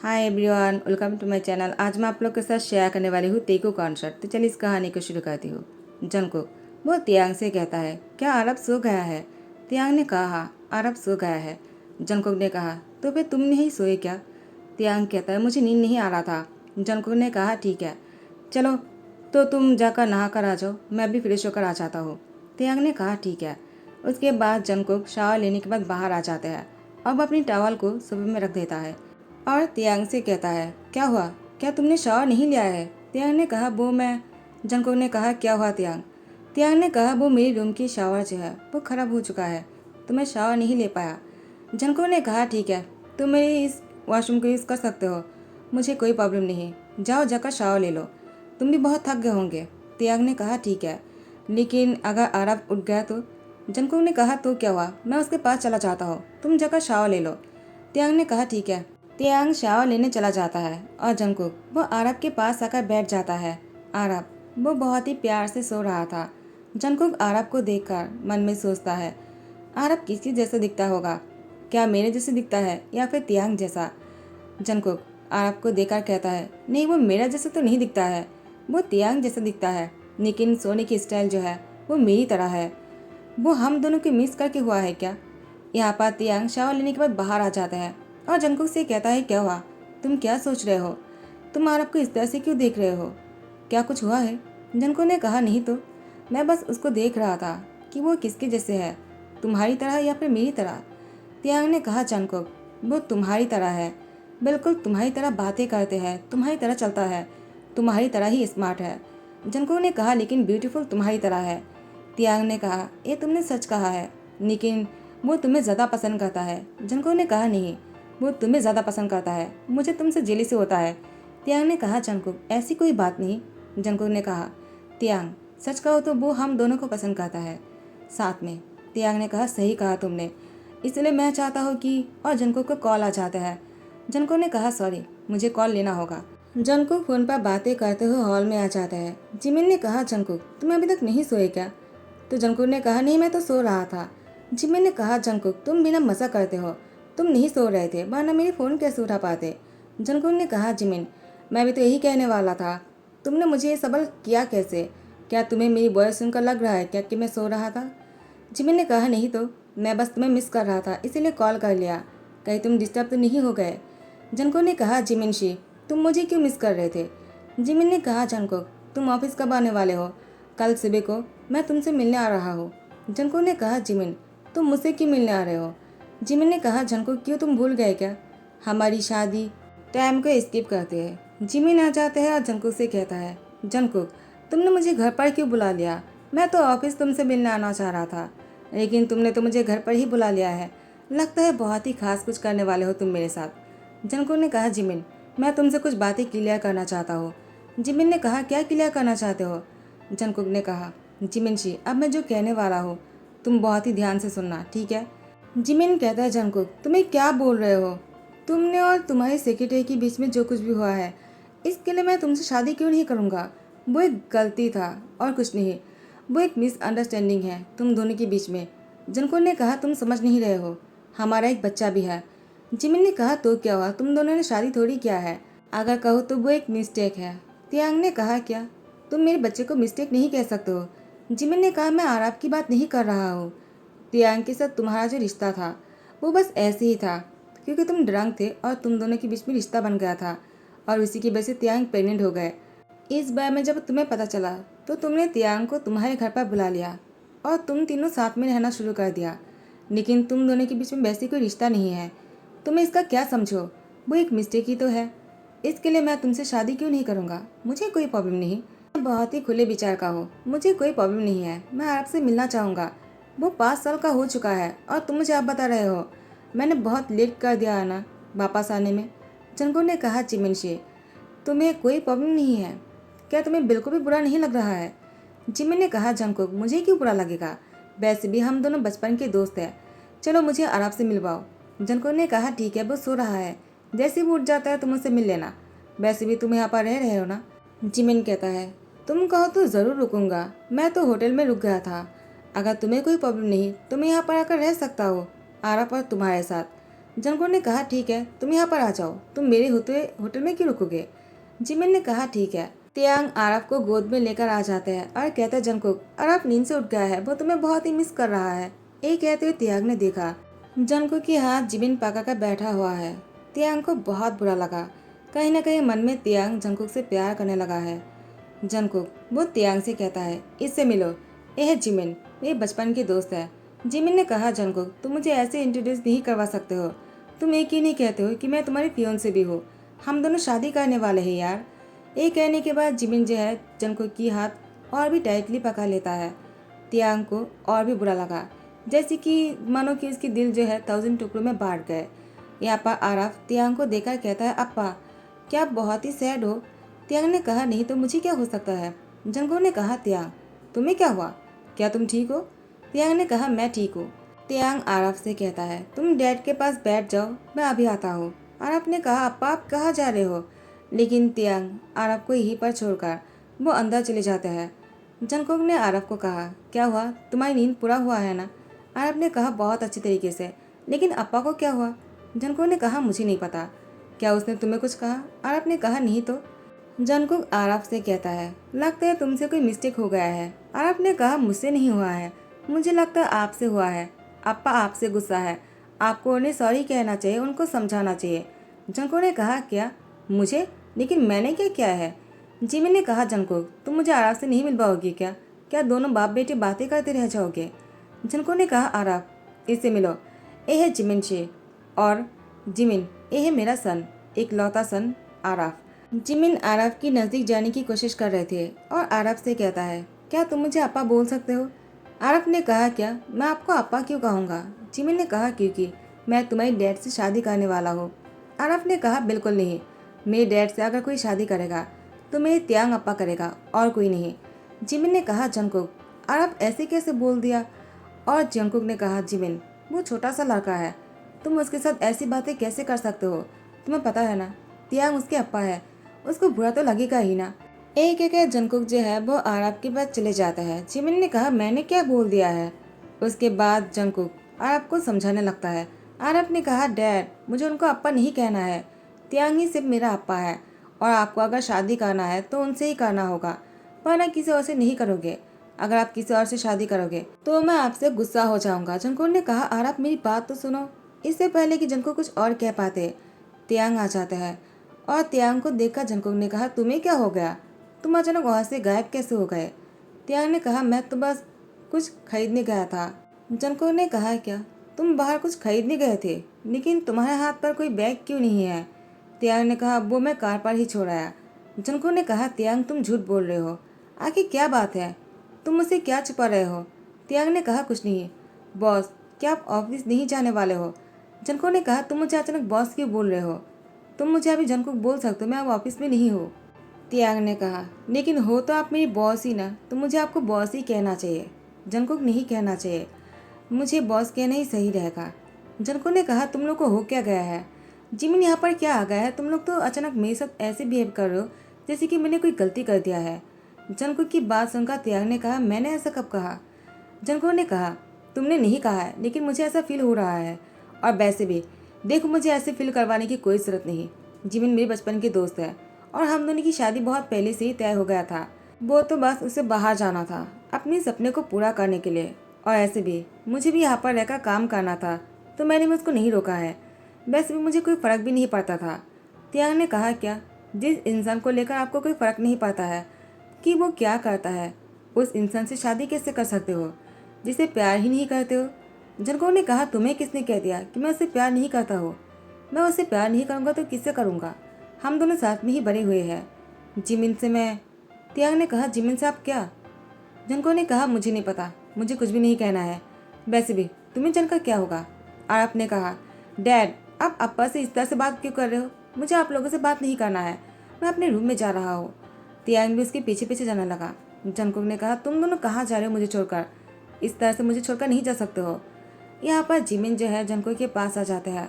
Hi everyone, welcome to my channel. आज मैं आप लोग के साथ शेयर करने वाली हूँ तेकू कॉन्सर्ट। तो चलिए इस कहानी को शुरू करती हूँ। जंगकुक वो तियांग से कहता है, क्या अरब सो गया है? तियांग ने कहा, हाँ अरब सो गया है। जंगकुक ने कहा, तो फिर तुम नहीं सोए क्या? तियांग कहता है, मुझे नींद नहीं आ रहा था। जंगकुक ने कहा, ठीक है चलो तो तुम जाकर नहा कर आ जाओ, मैं भी फ्रेश होकर आ जाता हूँ। तियांग ने कहा, ठीक है। उसके बाद जंगकुक शावर लेने के बाद बाहर आ जाते हैं। अब अपनी टॉवल को सुबह में रख देता है और तियांग से कहता है, क्या हुआ, क्या तुमने शावर नहीं लिया है? तियांग ने कहा, वो मैं। जंगकुक ने कहा, क्या हुआ तियांग? तियांग ने कहा, वो मेरी रूम की शावर जो है वो ख़राब हो चुका है तो मैं शावर नहीं ले पाया। जंगकुक ने कहा, ठीक है तुम मेरी इस वॉशरूम को यूज़ कर सकते हो, मुझे कोई प्रॉब्लम नहीं, जाओ जाकर शावर ले लो, तुम भी बहुत थक गए होंगे। तियांग ने कहा, ठीक है लेकिन अगर आरब उठ गया तो? जंगकुक ने कहा, तो क्या हुआ, मैं उसके पास चला जाता हूँ, तुम जाकर शावर ले लो। तियांग ने कहा, ठीक है। तियांग शावर लेने चला जाता है और जंगकुक वो आरब के पास आकर बैठ जाता है। आरब वो बहुत ही प्यार से सो रहा था। जंगकुक आरब को देखकर मन में सोचता है, आरब किसकी जैसा दिखता होगा, क्या मेरे जैसे दिखता है या फिर तियांग जैसा? जंगकुक आरब को देखकर कहता है, नहीं वो मेरा जैसा तो नहीं दिखता है, वो तियांग जैसा दिखता है, लेकिन सोने की स्टाइल जो है वो मेरी तरह है। वो हम दोनों के मिस करके हुआ है क्या? यहाँ पर तियांग शावर लेने के बाद बाहर आ जाता है और जंगकुक से कहता है, क्या हुआ, तुम क्या सोच रहे हो, तुम आरब को इस तरह से क्यों देख रहे हो, क्या कुछ हुआ है? जंगकुक ने कहा, नहीं तो मैं बस उसको देख रहा था कि वो किसके जैसे है, तुम्हारी तरह या फिर मेरी तरह। तियांग ने कहा, जंगकुक वो तुम्हारी तरह है, बिल्कुल तुम्हारी तरह बातें करते हैं, तुम्हारी तरह चलता है, तुम्हारी तरह ही स्मार्ट है। जंगकुक ने कहा, लेकिन ब्यूटीफुल तुम्हारी तरह है। तियांग ने कहा, ये तुमने सच कहा है, लेकिन वो तुम्हें ज़्यादा पसंद करता है। जंगकुक ने कहा, नहीं वो तुम्हें ज़्यादा पसंद करता है, मुझे तुमसे जेलसी होता है। तियांग ने कहा, जंगकुक ऐसी कोई बात नहीं। जंगकुक ने कहा, तियांग सच कहो तो वो हम दोनों को पसंद करता है साथ में। तियांग ने कहा, सही कहा तुमने, इसलिए मैं चाहता हूँ कि। और जंगकुक को कॉल आ जाता है। जंगकुक ने कहा, सॉरी मुझे कॉल लेना होगा। जंगकुक फोन पर बातें करते हुए हॉल में आ जाता है। जिमिन ने कहा, जंगकुक तुम अभी तक नहीं सोए क्या? तो जंगकुक ने कहा, नहीं मैं तो सो रहा था। जिमिन ने कहा, जंगकुक तुम बिना मज़ा करते हो, तुम नहीं सो रहे थे वरना मेरी फ़ोन कैसे उठा पाते? जंगकुक ने कहा, जिमिन मैं भी तो यही कहने वाला था, तुमने मुझे ये सवाल किया कैसे? क्या तुम्हें मेरी वॉइस सुनकर लग रहा है क्या कि मैं सो रहा था? जिमिन ने कहा, नहीं तो मैं बस तुम्हें मिस कर रहा था इसीलिए कॉल कर लिया, कहीं तुम डिस्टर्ब तो नहीं हो गए? जंगकुक ने कहा, जिमिन शी तुम मुझे क्यों मिस कर रहे थे? जिमिन ने कहा, जंगकुक तुम ऑफिस कब आने वाले हो? कल सुबह को मैं तुमसे मिलने आ रहा हूँ। जंगकुक ने कहा, जिमिन तुम मुझसे क्यों मिलने आ रहे हो? जिमिन ने कहा, जंगकुक क्यों तुम भूल गए क्या हमारी शादी? टाइम को स्किप करते हैं। जिमिन आ जाते हैं और जंगकुक से कहता है, जंगकुक तुमने मुझे घर पर क्यों बुला लिया? मैं तो ऑफिस तुमसे मिलने आना चाह रहा था, लेकिन तुमने तो मुझे घर पर ही बुला लिया है, लगता है बहुत ही खास कुछ करने वाले हो तुम मेरे साथ। जंगकुक ने कहा, जिमिन मैं तुमसे कुछ बातें क्लियर करना चाहता हूँ। जिमिन ने कहा, क्या क्लियर करना चाहते हो? जंगकुक ने कहा, जिमिन शी अब मैं जो कहने वाला हूँ तुम बहुत ही ध्यान से सुनना, ठीक है? जिमिन कहता है, जंगकुक तुम्हें क्या बोल रहे हो? तुमने और तुम्हारे सेक्रेटरी के बीच में जो कुछ भी हुआ है इसके लिए मैं तुमसे शादी क्यों नहीं करूँगा? वो एक गलती था और कुछ नहीं, वो एक मिसअंडरस्टैंडिंग है तुम दोनों के बीच में। जंगकुक ने कहा, तुम समझ नहीं रहे हो, हमारा एक बच्चा भी है। जिमिन ने कहा, तो क्या हुआ, तुम दोनों ने शादी थोड़ी किया है, अगर कहो तो वो एक मिस्टेक है। तियांग ने कहा, क्या तुम मेरे बच्चे को मिस्टेक नहीं कह सकते हो? जिमिन ने कहा, मैं आराब की बात नहीं कर रहा हूँ, तियांग के साथ तुम्हारा जो रिश्ता था वो बस ऐसे ही था क्योंकि तुम ड्रंक थे और तुम दोनों के बीच में रिश्ता बन गया था और उसी की वजह से तियांग प्रेग्नेंट हो गए। इस बार में जब तुम्हें पता चला तो तुमने तियांग को तुम्हारे घर पर बुला लिया और तुम तीनों साथ में रहना शुरू कर दिया, लेकिन तुम दोनों के बीच में वैसे कोई रिश्ता नहीं है। तुम्हें इसका क्या समझो, वो एक मिस्टेक ही तो है, इसके लिए मैं तुमसे शादी क्यों नहीं करूँगा? मुझे कोई प्रॉब्लम नहीं, मैं बहुत ही खुले विचार का हो, मुझे कोई प्रॉब्लम नहीं है, मैं आपसे मिलना चाहूँगा। वो 5 साल का हो चुका है और तुम मुझे आप बता रहे हो मैंने बहुत लेट कर दिया है ना वापस आने में। जंगकुक ने कहा, चिमिन शी तुम्हें कोई प्रॉब्लम नहीं है, क्या तुम्हें बिल्कुल भी बुरा नहीं लग रहा है? जिमिन ने कहा, जंगकुक मुझे क्यों बुरा लगेगा, वैसे भी हम दोनों बचपन के दोस्त हैं, चलो मुझे आराम से मिलवाओ। जंगकुक ने कहा, ठीक है वो सो रहा है, जैसे ही वो उठ जाता है तुम उससे मिल लेना, वैसे भी तुम यहाँ पर रह रहे हो ना। जिमिन कहता है, तुम कहो तो ज़रूर रुकूंगा, मैं तो होटल में रुक गया था, अगर तुम्हें कोई प्रॉब्लम नहीं तो मैं यहाँ पर आकर रह सकता हूँ आरा पर तुम्हारे साथ। जंगकुक ने कहा ठीक है, तुम यहाँ पर आ जाओ, तुम मेरे होटल में क्यों रुकोगे? जिमिन ने कहा ठीक है। तियांग आरव को गोद में लेकर आ जाते हैं और कहते हैं जंगकुक, आरव नींद से उठ गया है, वो तुम्हें बहुत ही मिस कर रहा है। ये कहते हुए तियांग ने देखा जंगकुक के हाथ जिमिन पकड़ कर बैठा हुआ है। तियांग को बहुत बुरा लगा। कहीं न कहीं मन में तियांग जंगकुक से प्यार करने लगा है। जंगकुक वो तियांग से कहता है, इससे मिलो, ये है जिमिन, मेरे बचपन की दोस्त है। जिमिन ने कहा जंगकुक, तुम मुझे ऐसे इंट्रोड्यूस नहीं करवा सकते हो। तुम एक ही नहीं कहते हो कि मैं तुम्हारी फियोंसे भी हो। हम दोनों शादी करने वाले हैं यार। ये कहने के बाद जिमिन जो है जंगकुक की हाथ और भी टाइटली पकड़ लेता है। तियांग को और भी बुरा लगा, जैसे कि मानो कि उसकी दिल जो है 1000 टुकड़ों में बांट गए। यहाँ पर आरव तियांग को देखकर कहता है, अप्पा क्या आप बहुत ही सैड हो? तियांग ने कहा, नहीं तो मुझे क्या हो सकता है। जंगकुक ने कहा, तियांग तुम्हें क्या हुआ, क्या तुम ठीक हो? तियांग ने कहा, मैं ठीक हूँ। तियांग आरव से कहता है, तुम डैड के पास बैठ जाओ, मैं अभी आता हूँ। आरव ने कहा, अप्पा आप कहाँ जा रहे हो? लेकिन तियांग आरव को यहीं पर छोड़कर वो अंदर चले जाते हैं। जंगकुक ने आरव को कहा, क्या हुआ, तुम्हारी नींद पूरा हुआ है ना? आरव ने कहा, बहुत अच्छी तरीके से, लेकिन अप्पा को क्या हुआ? जंगकुक ने कहा, मुझे नहीं पता, क्या उसने तुम्हें कुछ कहा? आरव ने कहा, नहीं तो। जंगकुक आरव से कहता है, लगता है तुमसे कोई मिस्टेक हो गया है। आरव ने कहा, मुझसे नहीं हुआ है, मुझे लगता है आपसे हुआ है। अप्पा आपसे गुस्सा है, आपको उन्हें सॉरी कहना चाहिए, उनको समझाना चाहिए। जंगकुक ने कहा, क्या मुझे? लेकिन मैंने क्या किया है? जिमिन ने कहा, जंगकुक तुम मुझे आरव से नहीं मिलवाओगी क्या? क्या दोनों बाप बेटे बातें करते रह जाओगे? जंगकुक ने कहा, आरव इससे मिलो, ये है जिमिन शे, और जिमिन ये है मेरा सन, एक लौता सन आरव। जिमिन आरव की नज़दीक जाने की कोशिश कर रहे थे और आरव से कहता है, क्या तुम मुझे अप्पा बोल सकते हो? आरव ने कहा, क्या मैं आपको अप्पा क्यों कहूँगा? जिमिन ने कहा, क्योंकि मैं तुम्हारी डैड से शादी करने वाला हूँ। आरव ने कहा, बिल्कुल नहीं, मेरे डैड से अगर कोई शादी करेगा तो मेरे तियांग अप्पा करेगा और कोई नहीं। जिमिन ने कहा, जंगकुक आरव ऐसे कैसे बोल दिया? और जंगकुक ने कहा, जिमिन वो छोटा सा लड़का है, तुम उसके साथ ऐसी बातें कैसे कर सकते हो? तुम्हें पता है ना, तियांग उसके अप्पा है, उसको बुरा तो लगेगा ही ना। एक एक जंगकुक जो है वो आरव के पास चले जाता है। जिमिन ने कहा, मैंने क्या बोल दिया है? उसके बाद जंगकुक आरव को समझाने लगता है। आरव ने कहा, डैड मुझे उनको अप्पा नहीं कहना है, तियांग ही सिर्फ मेरा अप्पा है, और आपको अगर शादी करना है तो उनसे ही करना होगा, वरना किसी और से नहीं करोगे। अगर आप किसी और से शादी करोगे तो मैं आपसे गुस्सा हो जाऊंगा। जंगकुक ने कहा, आरव मेरी बात तो सुनो। इससे पहले कि जंगकुक कुछ और कह पाते, तियांग आ जाता है और तियांग को देखकर जंगकुक ने कहा, तुम्हें क्या हो गया, तुम अचानक वहाँ से गायब कैसे हो गए? तियांग ने कहा, मैं तो बस कुछ खरीदने गया था। जंगकुक ने कहा, क्या तुम बाहर कुछ खरीदने गए थे, लेकिन तुम्हारे हाथ पर कोई बैग क्यों नहीं है? तियांग ने कहा, वो मैं कार पर ही छोड़ आया। जंगकुक ने कहा, तियांग तुम झूठ बोल रहे हो, आखिर क्या बात है, तुम मुझसे क्या छुपा रहे हो? तियांग ने कहा, कुछ नहीं। बॉस क्या आप ऑफिस नहीं जाने वाले हो? जंगकुक ने कहा, तुम मुझे अचानक बॉस क्यों बोल रहे हो? तुम मुझे अभी जंगकुक बोल सकते हो, मैं अब ऑफिस में नहीं हूँ। तियांग ने कहा, लेकिन हो तो आप मेरी बॉस ही ना, तो मुझे आपको बॉस ही कहना चाहिए, जंगकुक नहीं कहना चाहिए। मुझे बॉस कहना ही सही रहेगा। जंगकुक ने कहा, तुम लोग को हो क्या गया है? जिमिन यहाँ पर क्या आ गया है? तुम लोग तो अचानक मेरे साथ ऐसे बिहेव कर रहे हो जैसे कि मैंने कोई गलती कर दिया है। जंगकुक की बात सुनकर तियांग ने कहा, मैंने ऐसा कब कहा? जंगकुक ने कहा, तुमने नहीं कहा है, लेकिन मुझे ऐसा फील हो रहा है, और वैसे भी देखो मुझे ऐसे फील करवाने की कोई ज़रूरत नहीं। जिमिन मेरे बचपन की दोस्त है और हम दोनों की शादी बहुत पहले से ही तय हो गया था। वो तो बस उसे बाहर जाना था अपने सपने को पूरा करने के लिए, और ऐसे भी मुझे भी यहाँ पर रहकर काम करना था, तो मैंने मुझको नहीं रोका है। वैसे भी मुझे कोई फ़र्क भी नहीं पड़ता था। तियांग ने कहा, क्या जिस इंसान को लेकर आपको कोई फ़र्क नहीं पड़ता है कि वो क्या करता है, उस इंसान से शादी कैसे कर सकते हो जिसे प्यार ही नहीं करते हो? जंगकुक ने कहा, तुम्हें किसने कह दिया कि मैं उससे प्यार नहीं करता हूँ? मैं उससे प्यार नहीं करूँगा तो किससे करूँगा? हम दोनों साथ में ही बड़े हुए हैं। जिमिन से मैं। तियांग ने कहा, जिमिन से आप क्या? जंगकुक ने कहा, मुझे नहीं पता, मुझे कुछ भी नहीं कहना है, वैसे भी तुम्हें जानकर क्या होगा? आरव ने कहा, डैड आप अप्पा से इस तरह से बात क्यों कर रहे हो? मुझे आप लोगों से बात नहीं करना है, मैं अपने रूम में जा रहा हूँ। तियांग भी उसके पीछे पीछे जाने लगा। जंगकुक ने कहा, तुम दोनों कहाँ जा रहे हो मुझे छोड़कर? इस तरह से मुझे छोड़कर नहीं जा सकते हो। यहाँ पर जिमिन जो है जंगकुक के पास आ जाता है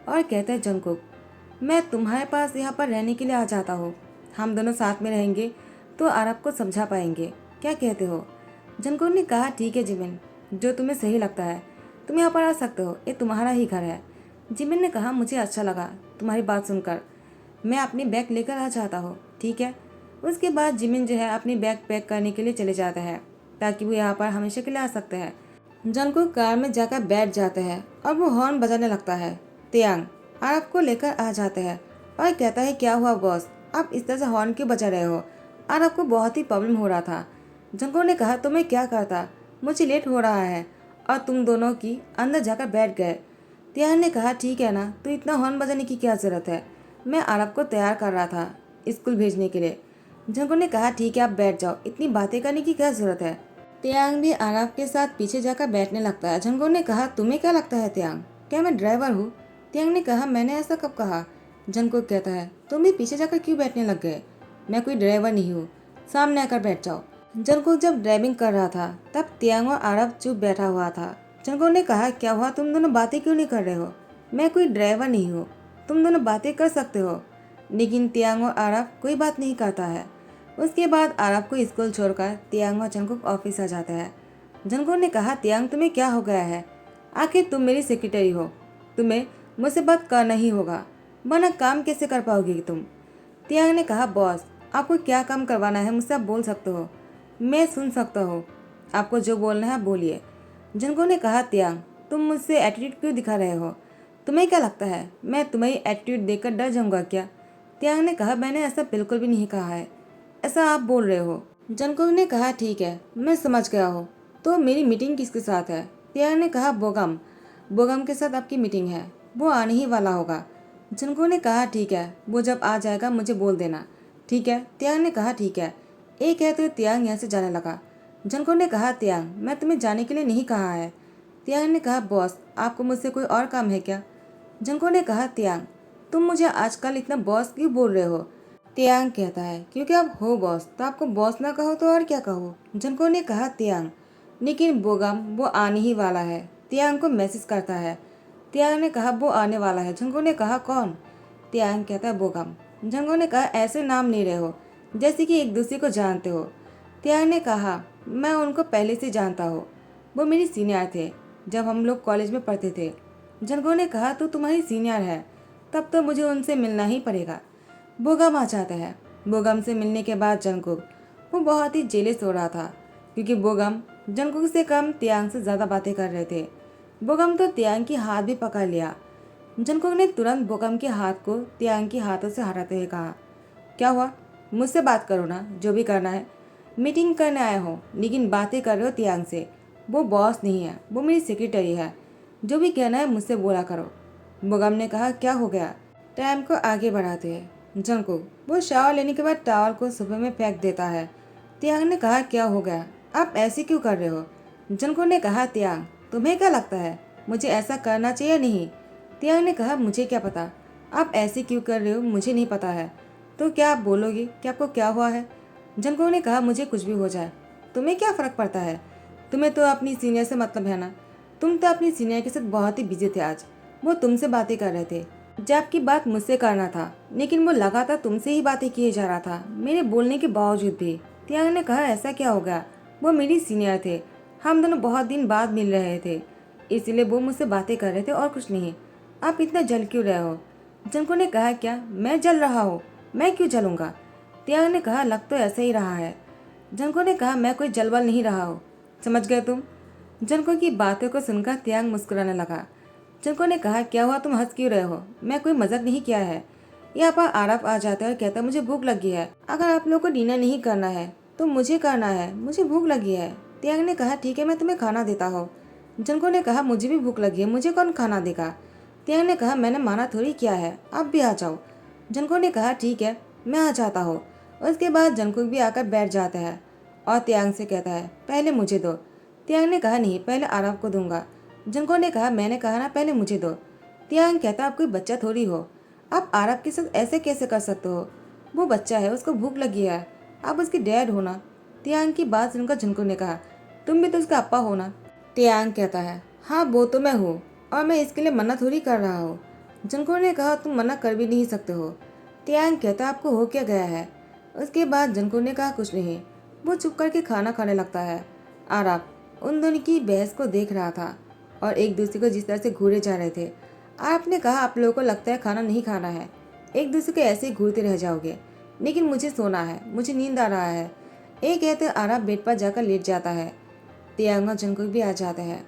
और कहता है, जंगकुक मैं तुम्हारे पास यहाँ पर रहने के लिए आ जाता हूँ, हम दोनों साथ में रहेंगे तो आरव को समझा पाएंगे, क्या कहते हो? जंगकुक ने कहा, ठीक है जिमिन, जो तुम्हें सही लगता है तुम यहाँ पर आ सकते हो, ये तुम्हारा ही घर है। जिमिन ने कहा, मुझे अच्छा लगा तुम्हारी बात सुनकर, मैं अपनी बैग लेकर आ जाता हूँ, ठीक है। उसके बाद जिमिन जो है अपनी बैग पैक करने के लिए चले जाता है ताकि वो यहाँ पर हमेशा के लिए आ सकते हैं। जंगकुक कार में जाकर बैठ जाते हैं और वो हॉर्न बजाने लगता है। तियांग आरव को लेकर आ जाते हैं और कहता है, क्या हुआ बॉस, आप इस तरह से हॉर्न क्यों बजा रहे हो। आरव को बहुत ही प्रॉब्लम हो रहा था। जंगकुक ने कहा, तुम्हें क्या करता, मुझे लेट हो रहा है और तुम दोनों की अंदर जाकर बैठ गए। तियांग ने कहा, ठीक है ना, तो इतना हॉर्न बजाने की क्या ज़रूरत है, मैं आरव को तैयार कर रहा था स्कूल भेजने के लिए। जंगकुक ने कहा, ठीक है आप बैठ जाओ, इतनी बातें करने की क्या ज़रूरत है। तियांग भी आरव के साथ पीछे जाकर बैठने लगता है। जंगकुक ने कहा, तुम्हें क्या लगता है तियांग, क्या मैं ड्राइवर हूँ। तियांग ने कहा, मैंने ऐसा कब कहा। जंगकुक कहता है, तुम भी पीछे जाकर क्यों बैठने लग गए, मैं कोई ड्राइवर नहीं हूँ, सामने आकर बैठ जाओ। जंगकुक जब ड्राइविंग कर रहा था तब तियांग और आरव चुप बैठा हुआ था। जंगकुक ने कहा, क्या हुआ, तुम दोनों बातें क्यों नहीं कर रहे हो, मैं कोई ड्राइवर नहीं हूँ, तुम दोनों बातें कर सकते हो। लेकिन तियांग और आरव कोई बात नहीं करता है। उसके बाद आरव को स्कूल छोड़कर तियांग और जंगकुक ऑफिस आ जाता है। जंगकुक ने कहा, तियांग तुम्हें क्या हो गया है, आखिर तुम मेरी सेक्रेटरी हो, तुम्हें मुझसे बात करना ही होगा, वरना काम कैसे कर पाओगी तुम। तियांग ने कहा, बॉस आपको क्या काम करवाना है मुझसे आप बोल सकते हो, मैं सुन सकता हूँ, आपको जो बोलना है आप बोलिए। जंगकुक ने कहा, तियांग तुम मुझसे एटीट्यूड क्यों दिखा रहे हो, तुम्हें क्या लगता है मैं तुम्हें एटीट्यूड देखकर डर जाऊंगा क्या। तियांग ने कहा, मैंने ऐसा बिल्कुल भी नहीं कहा है, ऐसा आप बोल रहे हो। जंगकुक ने कहा, ठीक है मैं समझ गया हूँ, तो मेरी मीटिंग किसके साथ है। तियांग ने कहा, बोगम, बोगम के साथ आपकी मीटिंग है, वो आने ही वाला होगा। जंगकुक ने कहा, ठीक है वो जब आ जाएगा मुझे बोल देना, ठीक है। तियांग ने कहा, ठीक है। एक है तो तियांग यहाँ से जाने लगा। जंगकुक ने कहा, तियांग मैं तुम्हें जाने के लिए नहीं कहा है। तियांग ने कहा, बॉस आपको मुझसे कोई और काम है क्या। जंगकुक ने कहा, तियांग तुम मुझे आजकल इतना बॉस क्यों बोल रहे हो। तियांग कहता है, क्योंकि आप हो बॉस, तो आपको बॉस ना कहो तो और क्या कहो। जंगकुक ने कहा, तियांग लेकिन बोगम वो आने ही वाला है। तियांग को मैसेज करता है। तियांग ने कहा, वो आने वाला है। जंगकुक ने कहा, कौन। तियांग कहता है, बोगम। जंगकुक ने कहा, ऐसे नाम नहीं रहे हो जैसे कि एक दूसरे को जानते हो। तियांग ने कहा, मैं उनको पहले से जानता हूँ, वो मेरी सीनियर थे जब हम लोग कॉलेज में पढ़ते थे। जंगकुक ने कहा, तो तुम्हारी सीनियर है, तब तो मुझे उनसे मिलना ही पड़ेगा। बोगम आ जाता है। बोगम से मिलने के बाद जंगकुक वो बहुत ही जेलस हो रहा था क्योंकि बोगम जंगकुक से कम तियांग से ज़्यादा बातें कर रहे थे। बोगम तो तियांग की हाथ भी पकड़ लिया। जंगकुक ने तुरंत बोगम के हाथ को तियांग के हाथों से हटाते हुए कहा, क्या हुआ, मुझसे बात करो ना, जो भी करना है। मीटिंग करने आए हो लेकिन बातें कर रहे हो तियांग से, वो बॉस नहीं है, वो मेरी सेक्रेटरी है, जो भी कहना है मुझसे बोला करो। बोगम ने कहा, क्या हो गया। टाइम को आगे बढ़ाते हैं। जंगकुक वो शावर लेने के बाद टावल को सोफे में फेंक देता है। तियांग ने कहा, क्या हो गया, आप ऐसे क्यों कर रहे हो। जंगकुक ने कहा, तियांग तुम्हें क्या लगता है मुझे ऐसा करना चाहिए नहीं। तियांग ने कहा, मुझे क्या पता आप ऐसे क्यों कर रहे हो, मुझे नहीं पता है, तो क्या आप बोलोगे कि आपको क्या हुआ है। जंगकुक ने कहा, मुझे कुछ भी हो जाए तुम्हें क्या फ़र्क पड़ता है, तुम्हें तो अपनी सीनियर से मतलब है ना। तुम तो अपनी सीनियर के साथ बहुत ही बिजी थे आज, वो तुमसे बातें कर रहे थे जबकि बात मुझसे करना था, लेकिन वो लगातार तुमसे ही बातें किए जा रहा था मेरे बोलने के बावजूद भी। तियांग ने कहा, ऐसा क्या हो गया, वो मेरी सीनियर थे, हम दोनों बहुत दिन बाद मिल रहे थे, इसलिए वो मुझसे बातें कर रहे थे और कुछ नहीं। आप इतना जल क्यों रहे हो। जंगकुक ने कहा, क्या मैं जल रहा हूँ, मैं क्यों जलूंगा। तियांग ने कहा, लग तो ऐसा ही रहा है। जंगकुक ने कहा, मैं कोई जलवल नहीं रहा हूँ, समझ गए तुम। जंगकुक की बातों को सुनकर तियांग मुस्कुराने लगा। जंगकुक ने कहा, क्या हुआ, तुम हंस क्यों रहे हो, मैं कोई मजाक नहीं किया है। यहाँ पर आरव आ जाता है और कहता है, मुझे भूख लगी है, अगर आप लोगों को डिनर नहीं करना है तो मुझे करना है, मुझे भूख लगी है। तियांग ने कहा, ठीक है मैं तुम्हें खाना देता हूँ। जंगकुक ने कहा, मुझे भी भूख लगी है, मुझे कौन खाना देगा। तियांग ने कहा, मैंने माना थोड़ी किया है, आप भी आ जाओ। जंगकुक ने कहा, ठीक है मैं आ जाता हूँ। उसके बाद जंगकुक भी आकर बैठ जाता है और तियांग से कहता है, पहले मुझे दो। तियांग ने कहा, नहीं पहले आरव को दूंगा। जंगकुक ने कहा, मैंने कहा ना पहले मुझे दो। तियांग कहता, आप कोई बच्चा थोड़ी हो, आप आरव के साथ ऐसे कैसे कर सकते हो, वो बच्चा है, उसको भूख लगी है, आप उसकी डैड हो ना। तियांग की बात सुनकर जंगकुक ने कहा, तुम भी तो उसका अप्पा हो ना। तियांग कहता है, हाँ वो तो मैं हूँ और मैं इसके लिए मना थोड़ी कर रहा हूँ। जंगकुक ने कहा, तुम मना कर भी नहीं सकते हो। तियांग कहता, आपको हो क्या गया है। उसके बाद जंगकुक ने कहा, कुछ नहीं। वो चुप करके खाना खाने लगता है। आरव उन दोनों की बहस को देख रहा था और एक दूसरे को जिस तरह से घूरे जा रहे थे। आपने कहा आप लोगों को लगता है खाना नहीं खाना है, एक दूसरे के ऐसे ही घूरते रह जाओगे, लेकिन मुझे सोना है, मुझे नींद आ रहा है। एक कहते आराफ बेड पर जाकर लेट जाता है। तियांग और जंकुक भी आ जाते हैं।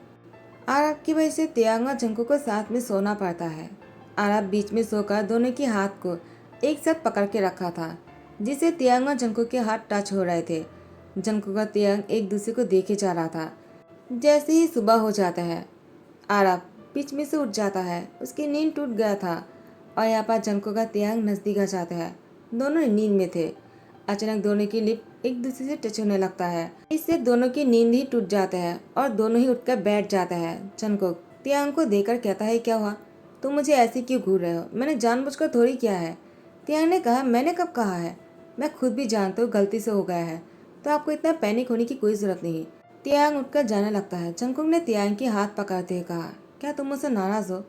आराफ की वजह से तियांग और जंकुक को साथ में सोना पड़ता है। आराफ बीच में सोकर दोनों के हाथ को एक साथ पकड़ के रखा था, जिससे तियांग और जंकुक के हाथ टच हो रहे थे। जंकुक और तियांग एक दूसरे को देखे जा रहा था। जैसे ही सुबह हो जाता है, आराफ बीच में से उठ जाता है। उसकी नींद टूट गया था और यहाँ पर जंकुक का तियांग नजदीक आ जाते हैं। दोनों नींद में थे। अचानक दोनों की लिप एक दूसरे से टच होने लगता है। इससे दोनों की नींद ही टूट जाते हैं और दोनों ही उठकर बैठ जाते हैं। जंकुक तियांग को देखकर कहता है, क्या हुआ, तुम मुझे ऐसे क्यों घूर रहे हो? मैंने जानबूझकर थोड़ी किया है। तियांग ने कहा, मैंने कब कहा है? मैं खुद भी जानता हूँ गलती से हो गया है, तो आपको इतना पैनिक होने की कोई जरूरत नहीं। तियांग उठकर जाने लगता है। जंकुक ने तियांग के हाथ पकड़ते हुए कहा, क्या तुम मुझसे नाराज हो?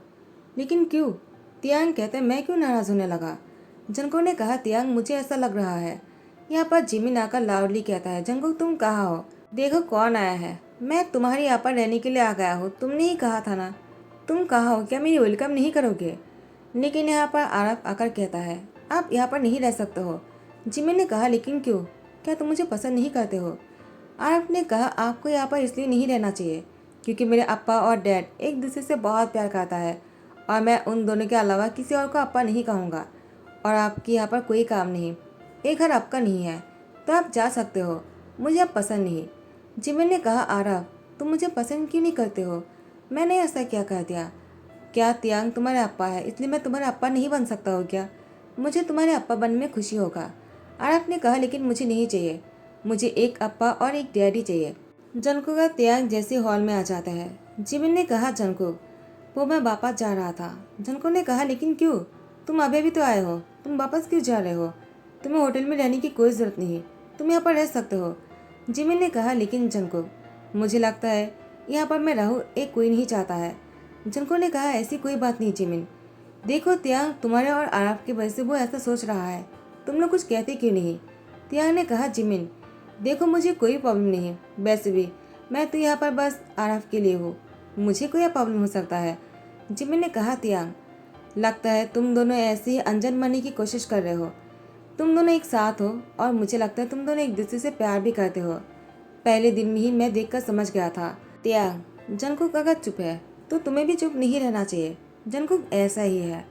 लेकिन क्यों? तियांग कहते, मैं क्यों नाराज होने लगा? जंकुक ने कहा, तियांग मुझे ऐसा लग रहा है। यहाँ पर जिमिन आकर लाउडली कहता है, जंकुक तुम कहाँ हो? देखो कौन आया है। मैं तुम्हारे यहाँ पर रहने के लिए आ गया हूँ, तुमने ही कहा था ना। तुम कहाँ हो? क्या मेरी वेलकम नहीं करोगे? लेकिन यहाँ पर आरफ आकर कहता है, आप यहाँ पर नहीं रह सकते हो। जिमिन ने कहा, लेकिन क्यों? क्या तुम मुझे पसंद नहीं करते हो? आरफ ने कहा, आपको यहाँ पर इसलिए नहीं रहना चाहिए क्योंकि मेरे अप्पा और डैड एक दूसरे से बहुत प्यार करता है और मैं उन दोनों के अलावा किसी और को अप्पा नहीं कहूँगा। और आपकी यहाँ पर कोई काम नहीं, एक घर आपका नहीं है, तो आप जा सकते हो। मुझे अब पसंद नहीं। जिमिन ने कहा, आरफ तुम मुझे पसंद क्यों नहीं करते हो? मैंने ऐसा क्या कर दिया? क्या तियांग तुम्हारे अप्पा है इसलिए मैं तुम्हारे अप्पा नहीं बन सकता हूँ क्या? मुझे तुम्हारे अप्पा बनने में खुशी होगा। आरफ ने कहा, लेकिन मुझे नहीं चाहिए। मुझे एक अप्पा और एक डैडी चाहिए। जंकुक का तियांग जैसे हॉल में आ जाता है। जिमिन ने कहा, जंकुक वो मैं वापस जा रहा था। जंकुक ने कहा, लेकिन क्यों? तुम अभी भी तो आए हो, तुम वापस क्यों जा रहे हो? तुम्हें होटल में रहने की कोई ज़रूरत नहीं, तुम यहाँ पर रह सकते हो। जिमिन ने कहा, लेकिन जंकुक मुझे लगता है यहाँ पर मैं रहूँ एक कोई नहीं चाहता है। जंकुक ने कहा, ऐसी कोई बात नहीं जिमिन। देखो तियांग तुम्हारे और आरफ की वजह से वो ऐसा सोच रहा है, तुम लोग कुछ कहते क्यों नहीं? तियांग ने कहा, जिमिन देखो मुझे कोई प्रॉब्लम नहीं, वैसे भी मैं तो यहाँ पर बस आरफ के लिए हूँ, मुझे कोई प्रॉब्लम हो सकता है। जिमिन ने कहा, तियांग लगता है तुम दोनों ऐसे ही अनजान बनने की कोशिश कर रहे हो। तुम दोनों एक साथ हो और मुझे लगता है तुम दोनों एक दूसरे से प्यार भी करते हो। पहले दिन में ही मैं देखकर समझ गया था। तियांग जंकुक अगर चुप है तो तुम्हें भी चुप नहीं रहना चाहिए। जंकुक ऐसा ही है,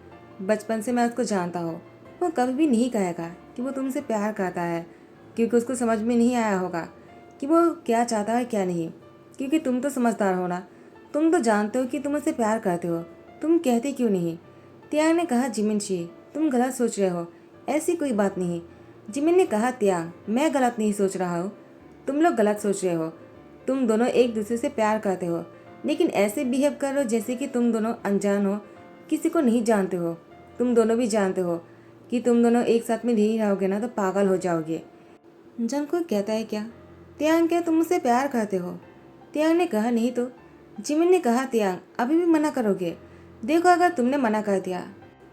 बचपन से मैं उसको जानता हूँ। वो कभी भी नहीं कहेगा कि वो तुमसे प्यार करता है, क्योंकि उसको समझ में नहीं आया होगा कि वो क्या चाहता है क्या नहीं। क्योंकि तुम तो समझदार हो ना, तुम तो जानते हो कि तुम उससे प्यार करते हो, तुम कहते क्यों नहीं? तियांग ने कहा, जिमिन शी तुम गलत सोच रहे हो, ऐसी कोई बात नहीं। जिमिन ने कहा, तियांग मैं गलत नहीं सोच रहा हूँ, तुम लोग गलत सोच रहे हो। तुम दोनों एक दूसरे से प्यार करते हो, लेकिन ऐसे बिहेव करो जैसे कि तुम दोनों अनजान हो, किसी को नहीं जानते हो। तुम दोनों भी जानते हो कि तुम दोनों एक साथ में नहीं रहोगे ना तो पागल हो जाओगे। जंकुक कहता है, क्या तियांग क्या तुम मुझसे प्यार करते हो? तियांग ने कहा, नहीं तो। जिमिन ने कहा, तियांग अभी भी मना करोगे? देखो अगर तुमने मना कर दिया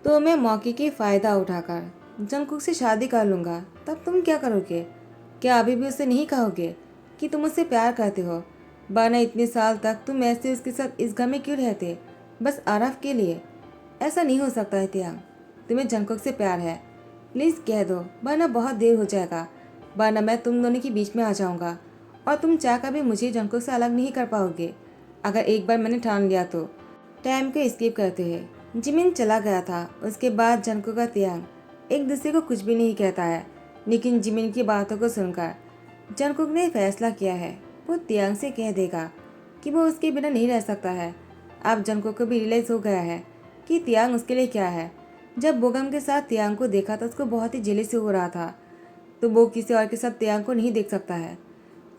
तो मैं मौके की फ़ायदा उठाकर जंकुक से शादी कर लूँगा, तब तुम क्या करोगे? क्या अभी भी उसे नहीं कहोगे कि तुम उससे प्यार करते हो? वरना इतने साल तक तुम ऐसे उसके साथ इस घर में क्यों रहते, बस आरफ के लिए? ऐसा नहीं हो सकता है तियांग, तुम्हें जंकुक से प्यार है, प्लीज़ कह दो, वरना बहुत देर हो जाएगा। वरना मैं तुम दोनों के बीच में आ जाऊँगा और तुम चाहकर भी मुझे जंकुक से अलग नहीं कर पाओगे। अगर एक बार मैंने ठान लिया तो। टाइम को स्किप करते हुए जिमिन चला गया था। उसके बाद जंकुक का तियांग एक दूसरे को कुछ भी नहीं कहता है, लेकिन जिमिन की बातों को सुनकर जंकुक ने फैसला किया है वो तियांग से कह देगा कि वो उसके बिना नहीं रह सकता है। अब जंकुक को भी रियलाइज हो गया है कि तियांग उसके लिए क्या है। जब बोगम के साथ तियांग को देखा तो उसको बहुत ही जेलसी हो रहा था, तो वो किसी और के साथ तियांग को नहीं देख सकता है।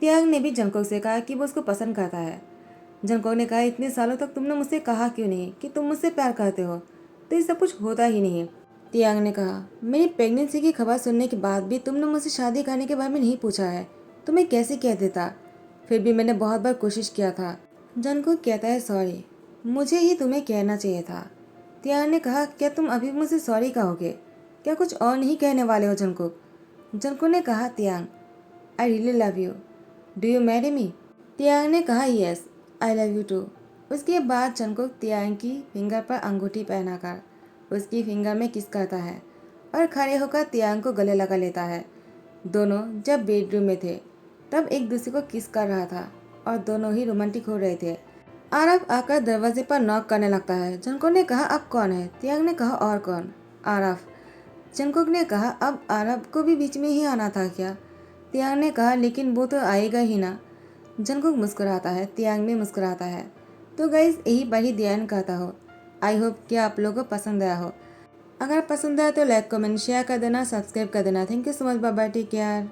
तियांग ने भी जंकुक से कहा कि वो उसको पसंद करता है। जंकुक ने कहा, इतने सालों तक तुमने मुझसे कहा क्यों नहीं कि तुम मुझसे प्यार करते हो, तो ये सब कुछ होता ही नहीं। तियांग ने कहा, मेरी प्रेगनेंसी की खबर सुनने के बाद भी तुमने मुझसे शादी करने के बारे में नहीं पूछा है, तो मैं कैसे कह देता? फिर भी मैंने बहुत बार कोशिश किया था। जंकुक कहता है, सॉरी, मुझे ही तुम्हें कहना चाहिए था। तियांग ने कहा, क्या तुम अभी भी मुझसे सॉरी कहोगे? क्या कुछ और नहीं कहने वाले हो जंकुक? जंकुक ने कहा, तियांग I really love you, do you marry me? तियांग ने कहा, yes I love you too. उसके बाद जंगकुक तियांग की फिंगर पर अंगूठी पहनाकर उसकी फिंगर में किस करता है और खड़े होकर तियांग को गले लगा लेता है। दोनों जब बेडरूम में थे तब एक दूसरे को किस कर रहा था और दोनों ही रोमांटिक हो रहे थे। आरव आकर दरवाजे पर नॉक करने लगता है। जंगकुक ने कहा अब कौन है? तियांग ने कहा और कौन? आरव। जंगकुक ने कहा अब आरव को भी बीच में ही आना था क्या? तियांग ने कहा लेकिन वो तो आएगा ही ना। जंगकुक मुस्कुराता है, तियांग भी मुस्कुराता है। तो गाइस यही पर ही ध्यान करता हो। आई होप कि आप लोगों को पसंद आया हो। अगर पसंद आया तो लाइक कमेंट शेयर कर देना, सब्सक्राइब कर देना। Thank you so much, bye bye, take care.